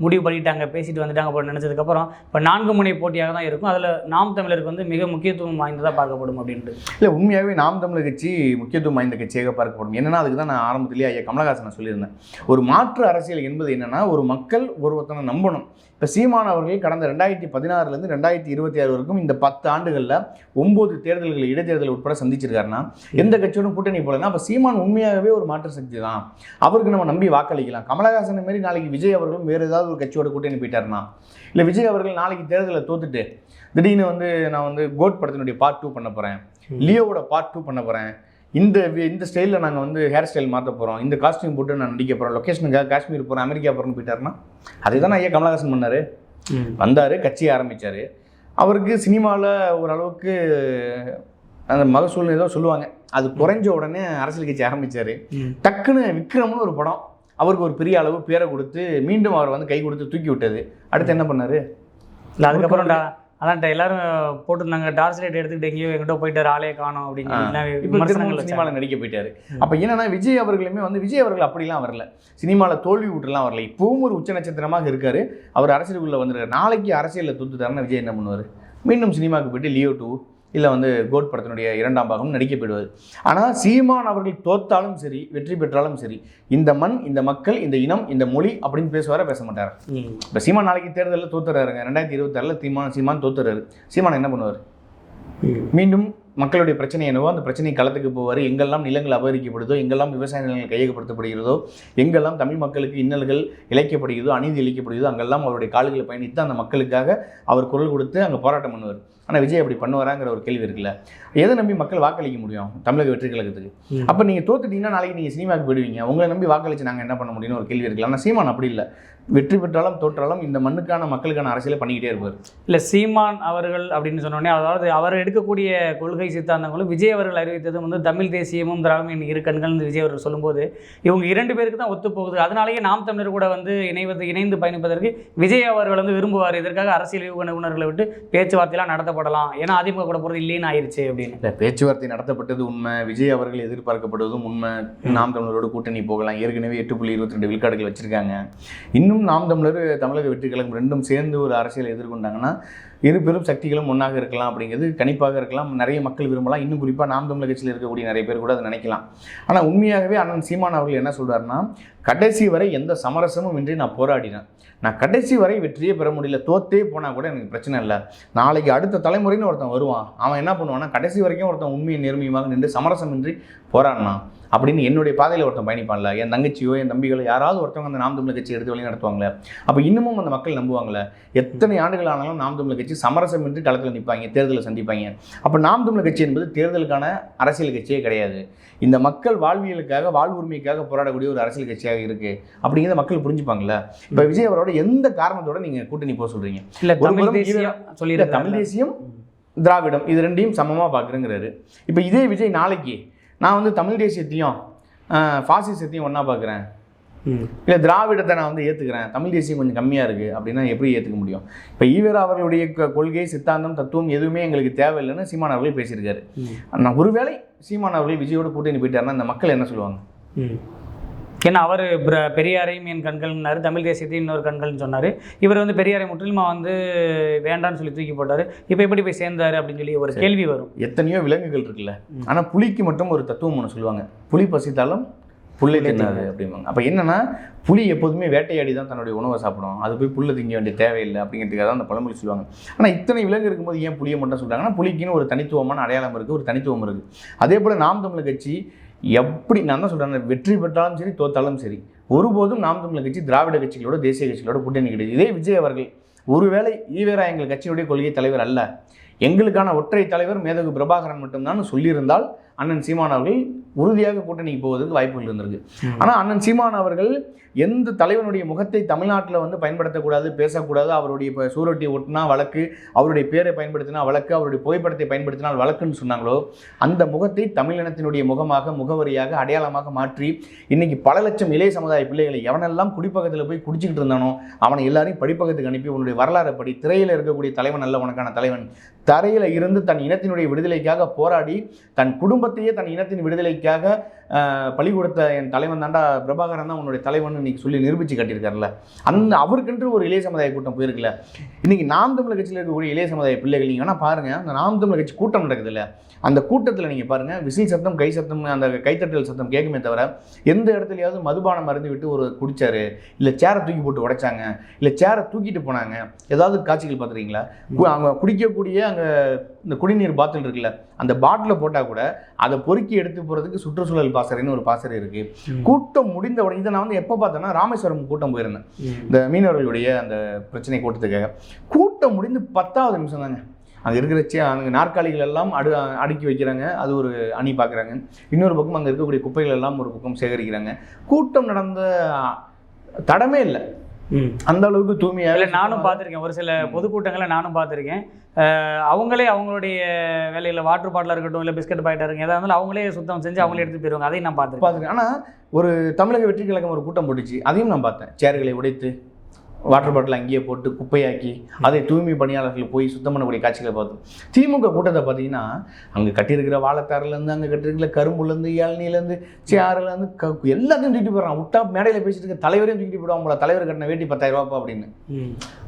முடிவு பண்ணிட்டாங்க, பேசிட்டு வந்துட்டாங்க அப்படின்னு நினச்சதுக்கப்புறம் இப்போ 4 முனை போட்டியாக தான் இருக்கும். அதில் நாம் தமிழருக்கு வந்து மிக முக்கியத்துவம் வாய்ந்ததாக பார்க்கப்படும் அப்படின்ட்டு.
இல்லை, உண்மையாகவே நாம் தமிழர் கட்சி முக்கியத்துவம் வாய்ந்த கட்சியாக பார்க்கப்படும். என்னன்னா, அதுக்கு தான் நான் ஆரம்பத்திலேயே ஐயா கமலஹாசன் சொல்லியிருந்தேன், ஒரு மாற்று அரசியல் என்பது என்னன்னா, ஒரு மக்கள் ஒருத்தனை நம்பணும். இப்போ சீமான் அவர்கள் கடந்த 2016 2026 வரைக்கும் இந்த 10 ஆண்டுகளில் 9 தேர்தல்கள், இடைத்தேர்தல் உட்பட சந்திச்சிருக்காருன்னா எந்த கட்சியோடும் கூட்டணி போலன்னா அப்போ சீமான் உண்மையாகவே ஒரு மாற்று சக்தி தான், அவருக்கு நம்ம நம்பி வாக்களிக்கலாம். கமலஹாசன் மாரி நாளைக்கு விஜய் அவர்களும் வேறு ஏதாவது ஒரு கட்சியோட கூட்டணி போயிட்டாருன்னா, இல்லை விஜய் அவர்கள் நாளைக்கு தேர்தலில் தோத்துட்டு திடீர்னு வந்து நான் வந்து கோட் படத்தினுடைய பார்ட் 2 பண்ண போகிறேன், லியோவோட பார்ட் 2 பண்ண போகிறேன், இந்த ஸ்டைலில் நாங்கள் வந்து ஹேர் ஸ்டைல் மாற்ற போகிறோம், இந்த காஸ்டியூம் போட்டு நான் நடிக்க போகிறோம், லொக்கேஷனுக்காக காஷ்மீர் போகிறோம், அமெரிக்கா போகிறோன்னு போயிட்டாருன்னா அதே தான் ஐயா கமலஹாசன் பண்ணார். வந்தார், கட்சியை ஆரம்பித்தார். அவருக்கு சினிமாவில் ஓரளவுக்கு அந்த மகசூல்னு ஏதோ சொல்லுவாங்க, அது குறைஞ்ச உடனே அரசியல் கட்சி ஆரம்பித்தார். டக்குன்னு விக்ரம்னு ஒரு படம் அவருக்கு ஒரு பெரிய அளவு பேரை கொடுத்து மீண்டும் அவர் வந்து கை கொடுத்து தூக்கி விட்டது. அடுத்து என்ன பண்ணார்?
இல்லை அதுக்கப்புறம் அதான் எல்லாரும் போட்டிருந்தாங்க, டார்ச் லைட் எடுத்துக்கிட்டு எங்கேயோ எங்கிட்ட போயிட்டார், ஆளே காணும் அப்படின்னு
சினிமாவில் நடிக்க போயிட்டாரு. அப்போ என்னன்னா விஜய் அவர்களுமே வந்து விஜய் அவர்கள் அப்படிலாம் வரல, சினிமாவில் தோல்வி விட்டுலாம் வரல. இப்பவும் ஒரு உச்ச நட்சத்திரமாக இருக்காரு. அவர் அரசியலுக்குள்ளே வந்துருக்காரு. நாளைக்கு அரசியலில் தூத்துட்டாருன்னா விஜய் என்ன பண்ணுவார்? மீண்டும் சினிமாவுக்கு போயிட்டு லியோ 2 இல்லை வந்து கோட் படத்தினுடைய 2ஆம் பாகம் நடிக்க போயிடுவார். ஆனால் சீமான் அவர்கள் தோத்தாலும் சரி வெற்றி பெற்றாலும் சரி இந்த மண், இந்த மக்கள், இந்த இனம், இந்த மொழி அப்படின்னு பேசுவார பேச மாட்டார். இப்போ சீமான் நாளைக்கு தேர்தலில் தோத்துறாருங்க, 2026 சீமான் தோத்துறாரு. சீமான் என்ன பண்ணுவார்? மீண்டும் மக்களுடைய பிரச்சனை என்னவோ அந்த பிரச்சனை களத்துக்கு போவார். எங்கெல்லாம் நிலங்கள் அபகரிக்கப்படுதோ, எங்கெல்லாம் விவசாய நிலங்கள் கையகப்படுத்தப்படுகிறதோ, எங்கெல்லாம் தமிழ் மக்களுக்கு இன்னல்கள் இழைக்கப்படுகிறதோ, அநீதி இழைக்கப்படுகிறதோ, அங்கெல்லாம் அவருடைய கால்களை பயணித்து அந்த மக்களுக்காக அவர் குரல் கொடுத்து அங்கே போராட்டம் பண்ணுவார். ஆனால் விஜய் அப்படி பண்ணுவாராங்கிற ஒரு கேள்வி இருக்குல்ல. எதை நம்பி மக்கள் வாக்களிக்க முடியும் தமிழக வெற்றி கழகத்துக்கு? அப்போ நீங்கள் தோத்துட்டீங்கன்னா நாளைக்கு நீங்கள் சினிமாவுக்கு போயிடுவீங்க, உங்களை நம்பி வாக்களிச்சு நாங்கள் என்ன பண்ண முடியும்னு ஒரு கேள்வி இருக்குல்ல. ஆனால் சீமான் அப்படி இல்லை, வெற்றி பெற்றாலும் தோற்றாலும் இந்த மண்ணுக்கான மக்களுக்கான அரசியலை பண்ணிக்கிட்டே இருப்பார்.
இல்லை சீமான் அவர்கள் அப்படின்னு சொன்னோடனே, அதாவது அவர் எடுக்கக்கூடிய கொள்கை சித்தாந்தங்களும் விஜய் அவர்கள் அறிவித்ததும் வந்து தமிழ் தேசியமும் திராவிடம் இரு கண்கள் விஜய் அவர்கள் சொல்லும்போது இவங்க 2 பேருக்கு தான் ஒத்து போகுது. அதனாலேயே நாம் தமிழர் கூட வந்து இணைந்து பயணிப்பதற்கு விஜய் அவர்கள் வந்து விரும்புவார். இதற்காக அரசியல் யுக நிபுணர்களை விட்டு பேச்சுவார்த்தையெல்லாம் நடத்தப்படலாம், ஏன்னா அதிமுக கூட போகிறது இல்லைன்னு ஆயிடுச்சு அப்படின்னு.
இல்லை, பேச்சுவார்த்தை நடத்தப்பட்டது உண்மை, விஜய் அவர்கள் எதிர்பார்க்கப்படுவதும் உண்மை. நாம் தமிழரோடு கூட்டணி போகலாம், ஏற்கனவே 8.22 விழுக்காடுகள் வச்சுருக்காங்க. இன்னும் நாம் தமிழர் தமிழக வெற்றி கழகம் ரெண்டும் சேர்ந்து ஒரு அரசியலை எதிர்கொண்டாங்கன்னா இரு பெரும் சக்திகளும் ஒன்றாக இருக்கலாம் அப்படிங்கிறது கணிப்பாக இருக்கலாம். நிறைய மக்கள் விரும்பலாம். இன்னும் குறிப்பாக நாம் தமிழர் கட்சியில் இருக்கக்கூடிய நிறைய பேர் கூட அதை நினைக்கலாம். ஆனால் உண்மையாகவே அண்ணன் சீமான் அவர்கள் என்ன சொல்கிறாருன்னா, கடைசி வரை எந்த சமரசமும் இன்றி நான் போராடினேன், நான் கடைசி வரை வெற்றியே பெற முடியல, தோத்தே போனால் கூட எனக்கு பிரச்சனை இல்லை. நாளைக்கு அடுத்த தலைமுறைன்னு ஒருத்தன் வருவான், அவன் என்ன பண்ணுவான்னா கடைசி வரைக்கும் ஒருத்தன் உண்மையை நேர்மையுமாக நின்று சமரசமின்றி போராடினான் அப்படின்னு என்னுடைய பாதையில் ஒருத்தன் பயணிப்பான்ல. என் தங்கச்சியோ என் தம்பிகளோ யாராவது ஒருத்தவங்க அந்த நாம் தமிழர் கட்சி எடுத்து வழி நடத்துவாங்களே, அப்போ இன்னமும் அந்த மக்கள் நம்புவாங்களே. எத்தனை ஆண்டுகள் ஆனாலும் நாம் தமிழர் கட்சி சமரசமின்றி களத்தில் நிற்பாங்க, தேர்தலை சந்திப்பாங்க. அப்போ நாம் தமிழர் கட்சி என்பது தேர்தலுக்கான அரசியல் கட்சியே கிடையாது, இந்த மக்கள் வாழ்வியலுக்காக வாழ்வுரிமைக்காக போராடக்கூடிய ஒரு அரசியல் கட்சியாக இருக்குது அப்படிங்கிறத மக்கள் புரிஞ்சுப்பாங்கல்ல. இப்போ விஜய் அவரோட எந்த காரணத்தோட நீங்கள் கூட்டணி போக சொல்கிறீங்க?
இல்லை
தமிழ் தேசியம் திராவிடம் இது ரெண்டையும் சமமாக பார்க்குறேங்கிறாரு. இப்போ இதே விஜய் நாளைக்கு நான் வந்து தமிழ் தேசியத்தையும் ஃபாசிசத்தையும் ஒன்றா பார்க்குறேன், இல்லை திராவிடத்தை நான் வந்து ஏற்றுக்கிறேன், தமிழ் தேசியம் கொஞ்சம் கம்மியாக இருக்குது அப்படின்னா எப்படி ஏற்றுக்க முடியும்? இப்போ ஈவேரா அவர்களுடைய கொள்கை சித்தாந்தம் தத்துவம் எதுவுமே எங்களுக்கு தேவையில்லைன்னு சீமான் அவர்களே பேசியிருக்காரு. நான் ஒருவேளை சீமான் அவர்கள் விஜயோட கூட்டணி போயிட்டாருன்னா அந்த மக்கள் என்ன சொல்லுவாங்க?
ஏன்னா அவர் பெரியாரையும் என் கண்கள்னாரு, தமிழ் தேசியத்தையும் இன்னொரு கண்கள்னு சொன்னார். இவர் வந்து பெரியாரை முற்றிலுமா வந்து வேண்டான்னு சொல்லி தூக்கி போட்டார். இப்போ எப்படி போய் சேர்ந்தாரு அப்படின்னு சொல்லி ஒரு கேள்வி வரும்.
எத்தனையோ விலங்குகள் இருக்குல்ல, ஆனால் புலிக்கு மட்டும் ஒரு தத்துவம் ஒன்று சொல்லுவாங்க, புலி பசித்தாலும் புல்லை தின்னாது அப்படிம்பாங்க. அப்போ என்னன்னா புலி எப்போதுமே வேட்டையாடி தான் தன்னுடைய உணவை சாப்பிடும், அது போய் புல்லை திங்க வேண்டிய தேவையில்லை அப்படிங்கிறதுக்காக தான் அந்த பழமொழி சொல்லுவாங்க. ஆனால் இத்தனை விலங்கு இருக்கும்போது ஏன் புலியை மட்டும் சொல்கிறாங்கன்னா புலிக்குன்னு ஒரு தனித்துவமான அடையாளம் இருக்குது, ஒரு தனித்துவம் இருக்குது. அதே போல் நாம் தமிழர் கட்சி எப்படி நான் தான் சொல்கிறேன், வெற்றி பெற்றாலும் சரி தோத்தாலும் சரி ஒருபோதும் நாம் தமிழர் கட்சி திராவிட கட்சிகளோட தேசிய கட்சிகளோட கூட்டணி கிடையாது. இதே விஜய் அவர்கள் ஒருவேளை ஈவேரா எங்கள் கட்சியுடைய கொள்கை தலைவர் அல்ல, எங்களுக்கான ஒற்றை தலைவர் மேதகு பிரபாகரன் மட்டும்தான் சொல்லியிருந்தால் அண்ணன் சீமான் அவர்கள் உறுதியாக கூட்டணிக்கு போவதற்கு வாய்ப்புகள் இருந்திருக்கு. ஆனால் அண்ணன் சீமான் அவர்கள் எந்த தலைவனுடைய முகத்தை தமிழ்நாட்டில் வந்து பயன்படுத்தக்கூடாது, பேசக்கூடாது, அவருடைய இப்போ சூரட்டி ஒட்டினா வழக்கு, அவருடைய பேரை பயன்படுத்தினா வழக்கு, அவருடைய புகைப்படத்தை பயன்படுத்தினால் வழக்குன்னு சொன்னாங்களோ அந்த முகத்தை தமிழினத்தினுடைய முகமாக முகவரியாக அடையாளமாக மாற்றி இன்னைக்கு பல லட்சம் இளைய சமுதாய பிள்ளைகளை எவனெல்லாம் குடிப்பகத்தில் போய் குடிச்சிக்கிட்டு இருந்தானோ அவனை எல்லாரையும் படிப்பகத்துக்கு அனுப்பி உன்னுடைய வரலாறு படி, திரையில் இருக்கக்கூடிய தலைவன் அல்ல உனக்கான தலைவன், தரையில் இருந்து தன் இனத்தினுடைய விடுதலைக்காக போராடி தன் குடும்பத்தையே தன் இனத்தின் விடுதலைக்காக பலி கொடுத்த என் தலைவன் தாண்டா பிரபாகரன் தான் உன்னுடைய தலைவன் இன்னைக்கு சொல்லி நிரூபித்து காட்டியிருக்காருல்ல. அந்த அவருக்கென்று ஒரு இளைய சமுதாய கூட்டம் போயிருக்குல்ல. இன்னைக்கு நாம் தமிழர் கட்சியில் இருக்கக்கூடிய இளைய சமுதாய பிள்ளைகள் நீங்கள் வேணால் பாருங்கள், அந்த நாம் தமிழர் கட்சி கூட்டம் நடக்குது இல்லை, அந்த கூட்டத்தில் நீங்கள் பாருங்கள் விசில் சத்தம் கை சத்தம் அந்த கைத்தட்டல் சத்தம் கேட்குமே தவிர எந்த இடத்துலையாவது மதுபானம் மருந்து விட்டு ஒரு குடிச்சாரு, இல்லை சேரை தூக்கி போட்டு உடைச்சாங்க, இல்லை சேரை தூக்கிட்டு போனாங்க, ஏதாவது காட்சிகள் பார்த்துருக்கீங்களா? அங்கே குடிக்கக்கூடிய அங்கே இந்த குடிநீர் பாட்டில் இருக்குல்ல, அந்த பாட்டில் போட்டால் கூட அதை பொறுக்கி எடுத்து போகிறதுக்கு சுற்றுச்சூழல் பாசறைன்னு ஒரு பாசறை இருக்குது. கூட்டம் முடிந்த உடனே இதை நான் வந்து எப்போ பார்த்தேன்னா ராமேஸ்வரம் கூட்டம் போயிருந்தேன், இந்த மீனவர்களுடைய அந்த பிரச்சனை கூட்டத்துக்காக. கூட்டம் முடிந்து 10வது நிமிஷம் தாங்க அங்கே இருக்கிற அங்கே நாற்காலிகள் எல்லாம் அடுக்கி வைக்கிறாங்க, அது ஒரு அணி பார்க்குறாங்க. இன்னொரு பக்கம் அங்கே இருக்கக்கூடிய குப்பைகள் எல்லாம் ஒரு பக்கம் சேகரிக்கிறாங்க. கூட்டம் நடந்த தடமே இல்லை, அந்த அளவுக்கு தூய்மையாக.
நானும் பார்த்துருக்கேன், ஒரு சில பொதுக்கூட்டங்களை நானும் பார்த்துருக்கேன். அவங்களே அவங்களுடைய வேலையில் வாட்டர் பாட்டிலாக இருக்கட்டும், இல்லை பிஸ்கட் பாக்கெட்டாக இருக்கும், எதாக இருந்தாலும் அவங்களே சுத்தம் செஞ்சு அவங்களே எடுத்து போயிடுவாங்க. அதையும் நான் பார்த்துருக்கேன்.
ஆனால் ஒரு தமிழக வெற்றி கழகம் ஒரு கூட்டம் போட்டுச்சு, அதையும் நான் பார்த்தேன். சேர்களை உடைத்து வாட்டர் பாட்டில் அங்கேயே போட்டு குப்பையாக்கி அதை தூய்மை பணியாளர்கள் போய் சுத்தம் பண்ணக்கூடிய காட்சிகளை பார்த்தோம். திமுக கூட்டத்தை பார்த்தீங்கன்னா அங்கே கட்டியிருக்கிற வாழைத்தாரிலேருந்து, அங்கே கட்டியிருக்கிற கரும்புலேருந்து, இளநீலேருந்து, சேரிலேருந்து எல்லாத்தையும் தூக்கிட்டு போயிடறான். விட்டா மேடையில் பேசிட்டு இருக்க தலைவரையும் தூக்கிட்டு போயிடுவாங்க போல, தலைவர் கட்டின வேட்டி 10,000 ரூபாப்பா அப்படின்னு.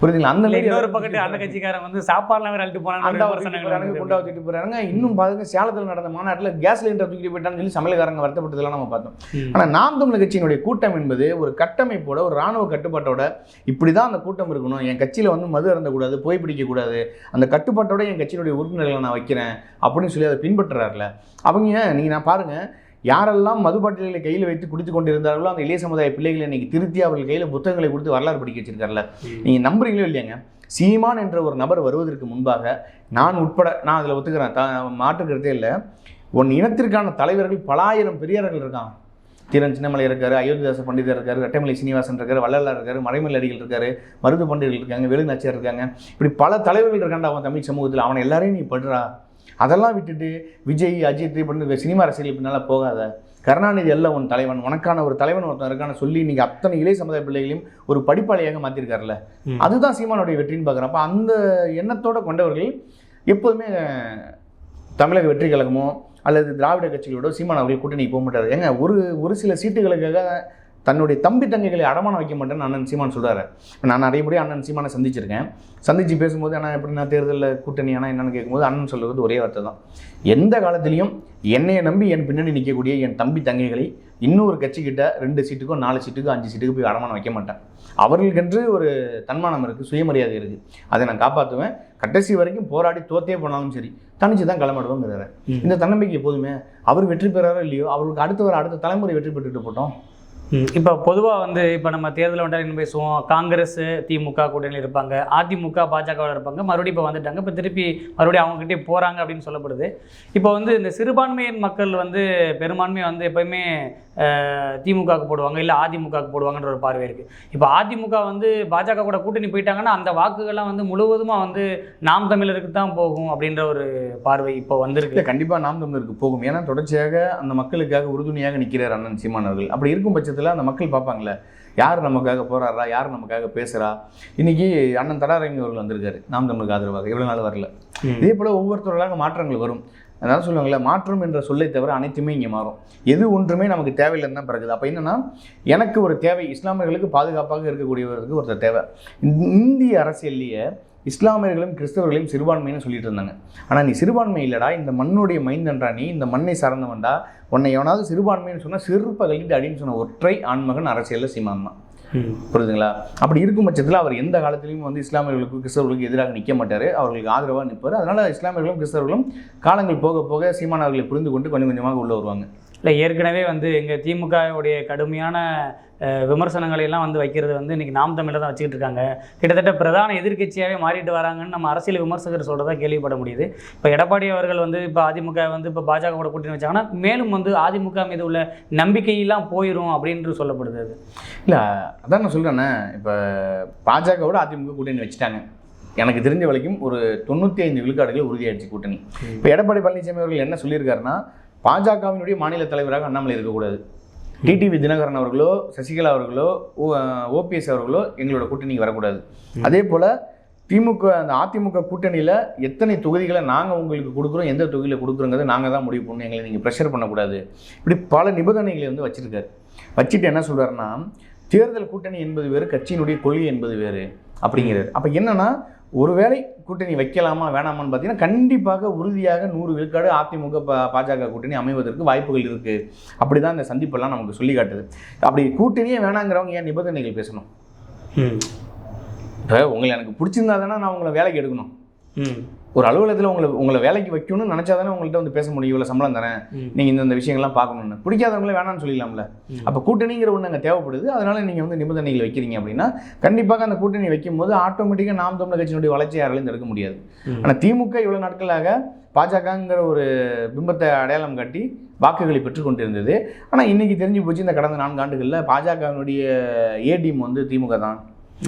புரியுதுங்களா? அந்த
இன்னொரு பக்கத்து அந்த கட்சிக்காரங்க வந்து சாப்பாடுலாம் வேற அழுட்டு போனாங்க,
குண்டா தூக்கிட்டு போறாங்க. இன்னும் பாருங்க, சேலத்தில் நடந்த மாநாட்டில் கேஸ் சிலிண்டர் தூக்கிட்டு போயிட்டான்னு சொல்லி சமையல்காரங்க வருத்தப்பட்டதெல்லாம் நம்ம பார்த்தோம். ஆனால் நாம் தமிழர் கட்சியினுடைய கூட்டம் என்பது ஒரு கட்டமைப்போட, ஒரு ராணுவ கட்டுப்பாட்டோட, இப்படிதான் அந்த கூட்டம் இருக்கணும், என் கட்சியில் வந்து மது அருந்தக்கூடாது, போய் பிடிக்கக்கூடாது, அந்த கட்டுப்பாட்டோட என் கட்சியினுடைய உறுப்பினர்களை நான் வைக்கிறேன் அப்படின்னு சொல்லி அதை பின்பற்றுறாருல அவங்க. நீங்கள் நான் பாருங்கள், யாரெல்லாம் மது பாட்டில்களை கையில் வைத்து குடித்து கொண்டிருந்தார்களோ அந்த இளைய சமுதாய பிள்ளைகளை இன்னைக்கு திருத்தி அவர்கள் கையில் புத்தகங்களை கொடுத்து வரலாறு படிக்க வச்சிருக்காருல. நீங்கள் நம்புறீங்களோ இல்லையாங்க, சீமான் என்ற ஒரு நபர் வருவதற்கு முன்பாக நான் உட்பட, நான் அதில் ஒத்துக்கிறேன், மாற்றுக்கிறதே இல்லை, உன் இனத்திற்கான தலைவர்கள் பல ஆயிரம் பெரியார்கள் இருக்கான். தீரன் சின்னமலை இருக்காரு, அயோத்திதாச பண்டிதர் இருக்காரு, ரெட்டைமலை சீனிவாசன் இருக்காரு, வள்ளலார் இருக்காரு, மறைமல் அடிகள் இருக்காரு, மருது பண்டிதர்கள் இருக்காங்க, வேலுநாச்சியார் இருக்காங்க, இப்படி பல தலைவர்கள் இருக்காண்டா அவன் தமிழ் சமூகத்தில். அவனை எல்லாரையும் நீ படுறா. அதெல்லாம் விட்டுட்டு விஜய், அஜித் பண்ணி சினிமா ரசிகர்கள் பின்னால் போகாத. கருணாநிதி எல்லாம் உன் தலைவன், உனக்கான ஒரு தலைவன் ஒருத்தன் இருக்கான சொல்லி நீங்கள் அத்தனை இளைய சமுதாய பிள்ளைகளையும் ஒரு படிப்பாளியாக மாற்றிருக்காருல்ல. அதுதான் சீமானுடைய வெற்றின்னு பார்க்குறேன். அப்போ அந்த எண்ணத்தோடு கொண்டவர்கள் எப்போதுமே தமிழக வெற்றி கழகமோ அல்லது திராவிட கட்சிகளோட சீமான் அவர்கள் கூட்டணி போக மாட்டார். ஏங்க, ஒரு சில சீட்டுகளுக்காக தன்னுடைய தம்பி தங்கைகளை அடமானம் வைக்க மாட்டேன்னு அண்ணன் சீமான் சொல்கிறாரு. நான் நிறைய முறை அண்ணன் சீமானை சந்தித்து பேசும்போது ஆனால் எப்படி நான் தேர்தலில் கூட்டணி ஆனால் என்னென்னு கேட்கும்போது அண்ணன் சொல்கிறது ஒரே வார்த்தை தான், எந்த காலத்திலையும் என்னையை நம்பி என் பின்னணி நிற்கக்கூடிய என் தம்பி தங்கைகளை இன்னொரு கட்சிக்கிட்ட 2 சீட்டுக்கோ 4 சீட்டுக்கோ 5 சீட்டுக்கு போய் அடமானம் வைக்க மாட்டேன். அவர்களுக்கென்று ஒரு தன்மானம் இருக்குது, சுயமரியாதை இருக்குது, அதை நான் காப்பாற்றுவேன். கடைசி வரைக்கும் போராடி தோத்தே போனாலும் சரி தனிச்சு தான் கிளம்பிடுவோங்கிறாரு. இந்த தன்னம்பிக்கை எப்போதுமே அவர் வெற்றி பெறாரோ இல்லையோ, அவருக்கு அடுத்த தலைமுறை வெற்றி பெற்றுட்டு போட்டோம்.
இப்போ பொதுவாக வந்து இப்போ நம்ம தேர்தல் வந்தால் என்ன பேசுவோம், காங்கிரஸ் திமுக கூட்டணியில் இருப்பாங்க, அதிமுக பாஜகவில் இருப்பாங்க, மறுபடியும் இப்போ வந்துட்டாங்க, இப்போ திருப்பி மறுபடியும் அவங்ககிட்டே போகிறாங்க அப்படின்னு சொல்லப்படுது. இப்போ வந்து இந்த சிறுபான்மையின் மக்கள் வந்து பெரும்பான்மையை வந்து எப்போயுமே திமுகவுக்கு போடுவாங்க, இல்லை அதிமுகவுக்கு போடுவாங்கன்ற ஒரு பார்வை இருக்குது. இப்போ அதிமுக வந்து பாஜக கூட கூட்டணி போயிட்டாங்கன்னா அந்த வாக்குகள்லாம் வந்து முழுவதுமாக வந்து நாம் தமிழருக்கு தான் போகும் அப்படின்ற ஒரு பார்வை இப்போ வந்திருக்கு.
கண்டிப்பாக நாம் தமிழருக்கு போகும். ஏன்னா தொடர்ச்சியாக அந்த மக்களுக்காக உறுதுணையாக நிற்கிறார் அண்ணன் சீமான் அவர்கள். அப்படி இருக்கும் பட்சத்தில் அந்த மக்கள் பார்ப்பாங்களே, யார் நமக்காக போராடுறா, யார் நமக்காக பேசுகிறா. இன்றைக்கி அண்ணன் தடாரங்க அவர்கள் வந்திருக்காரு நாம் தமிழுக்கு ஆதரவாக, எவ்வளோ நாள் வரல. இதே போல் ஒவ்வொருத்தர்களாக மாற்றங்கள் வரும். அதாவது சொல்லுவாங்களே, மாற்றம் என்ற சொல்லை தவிர அனைத்துமே இங்கே மாறும். எது ஒன்றுமே நமக்கு தேவையில்லைன்னு தான் பிறகுது. அப்போ என்னென்னா, எனக்கு ஒரு தேவை, இஸ்லாமியர்களுக்கு பாதுகாப்பாக இருக்கக்கூடியவருக்கு ஒருத்தர் தேவை. இந்திய அரசியல்லையே இஸ்லாமியர்களும் கிறிஸ்தவர்களையும் சிறுபான்மைன்னு சொல்லிட்டு இருந்தாங்க. ஆனால் நீ சிறுபான்மை இல்லைடா, இந்த மண்ணுடைய மைந்தன்றா, நீ இந்த மண்ணை சார்ந்தவன்டா, உன்னை எவனாவது சிறுபான்மைன்னு சொன்னால் சிறுப்பை கழிட்டு அடின்னு சொன்ன ஒற்றை ஆண்மகன் அரசியலில் சீமான் தான். புரியுதுங்களா? அப்படி இருக்கும் பட்சத்தில் அவர் எந்த காலத்திலையும் வந்து இஸ்லாமியர்களுக்கும் கிறிஸ்தவர்களுக்கு எதிராக நிற்க மாட்டார், அவர்களுக்கு ஆதரவாக நிற்பார். அதனால் இஸ்லாமியர்களும் கிறிஸ்தவர்களும் காலங்கள் போக போக சீமான் அவர்களை புரிந்து கொண்டு கொஞ்சம் கொஞ்சமாக உள்ளே வருவாங்க.
இல்லை, ஏற்கனவே வந்து எங்கள் திமுகவுடைய கடுமையான விமர்சனங்களை எல்லாம் வந்து வைக்கிறது வந்து இன்றைக்கி நாம் தமிழில் தான் வச்சுக்கிட்டு இருக்காங்க. கிட்டத்தட்ட பிரதான எதிர்க்கட்சியாகவே மாறிட்டு வராங்கன்னு நம்ம அரசியல் விமர்சகர் சொல்கிறதா கேள்விப்பட முடியுது. இப்போ எடப்பாடி அவர்கள் வந்து இப்போ அதிமுக வந்து இப்போ பாஜக கூட கூட்டணி வச்சாங்கன்னா மேலும் வந்து அதிமுக மீது உள்ள நம்பிக்கையெல்லாம் போயிடும் அப்படின்ட்டு சொல்லப்படுது. அது
இல்லை, அதான் நான் சொல்கிறேன்னே, இப்போ பாஜகவோட அதிமுக கூட்டணி வச்சுட்டாங்க. எனக்கு தெரிஞ்ச வரைக்கும் ஒரு 95 விழுக்காடுகள் உறுதியாயிடுச்சு கூட்டணி. இப்போ எடப்பாடி பழனிசாமி அவர்கள் என்ன சொல்லியிருக்காருன்னா, பாஜகவினுடைய மாநில தலைவராக அண்ணாமலை இருக்கக்கூடாது, டிடிவி தினகரன் அவர்களோ சசிகலா அவர்களோ ஓபிஎஸ் அவர்களோ எங்களோட கூட்டணிக்கு வரக்கூடாது. அதே போல் திமுக அந்த அதிமுக கூட்டணியில் எத்தனை தொகுதிகளை நாங்கள் உங்களுக்கு கொடுக்குறோம், எந்த தொகுதியில் கொடுக்குறோங்கிறத நாங்கள் தான் முடிவு பண்ணணும், எங்களை நீங்கள் ப்ரெஷர் பண்ணக்கூடாது. இப்படி பல நிபந்தனைகளை வந்து வச்சுருக்காரு. வச்சுட்டு என்ன சொல்கிறாருன்னா, தேர்தல் கூட்டணி என்பது வேறு, கட்சியினுடைய கொள்கை என்பது வேறு அப்படிங்கிறார். அப்போ என்னென்னா, ஒருவேளை கூட்டணி வைக்கலாமா வேணாமான்னு பார்த்தீங்கன்னா கண்டிப்பாக உறுதியாக 100 விழுக்காடு அதிமுக பாஜக கூட்டணி அமைவதற்கு வாய்ப்புகள் இருக்குது. அப்படி தான் இந்த சந்திப்பெல்லாம் நமக்கு சொல்லி காட்டுது. அப்படி கூட்டணியே வேணாங்கிறவங்க ஏன் நிபந்தனைகள் பேசணும்? இப்போ உங்களை எனக்கு பிடிச்சிருந்தா தானே நான் உங்களை வேலைக்கு எடுக்கணும். ஒரு அலுவலகத்தில் உங்களை வேலைக்கு வைக்கணும்னு நினச்சா தானே உங்கள்கிட்ட வந்து பேச முடியும், இவ்வளோ சம்பளம் தரேன், நீங்கள் இந்த விஷயங்கள்லாம் பார்க்கணுன்னு. பிடிக்காதவங்களே வேணாம்னு சொல்லிடலாம்ல. அப்போ கூட்டணிங்கிற ஒன்று அங்கே தேவைப்படுது. அதனால நீங்கள் வந்து நிபந்தனைகள் வைக்கிறீங்க அப்படின்னா கண்டிப்பாக அந்த கூட்டணி வைக்கும்போது ஆட்டோமேட்டிக்காக நாம் தமிழர் கட்சியினுடைய வளர்ச்சி யாராலையும் தடுக்க முடியாது. ஆனால் திமுக இவ்வளோ நாட்களாக பாஜகங்கிற ஒரு பிம்பத்தை அடையாளம் காட்டி வாக்குகளை பெற்றுக்கொண்டிருந்தது. ஆனால் இன்றைக்கி தெரிஞ்சு போச்சு, இந்த கடந்த 4 ஆண்டுகளில் பாஜகவினுடைய ஏ டீம் வந்து திமுக தான்.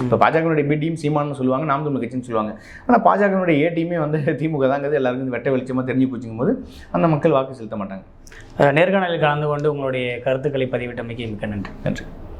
இப்போ பாஜகனுடைய பி டீம் சீமான்னு சொல்லுவாங்க, நாம் தமிழர் கட்சின்னு சொல்லுவாங்க. ஆனால் பாஜகனுடைய ஏ டீமே வந்து திமுக தாங்கிறது எல்லாருக்கும் வெட்ட வெளிச்சமாக தெரிஞ்சு போச்சுக்கும் போது அந்த மக்கள் வாக்கு செலுத்த மாட்டாங்க.
நேர்காணலில் கலந்து கொண்டு உங்களுடைய கருத்துக்களை பதிவிட்டமைக்கு மிக்க நன்றி.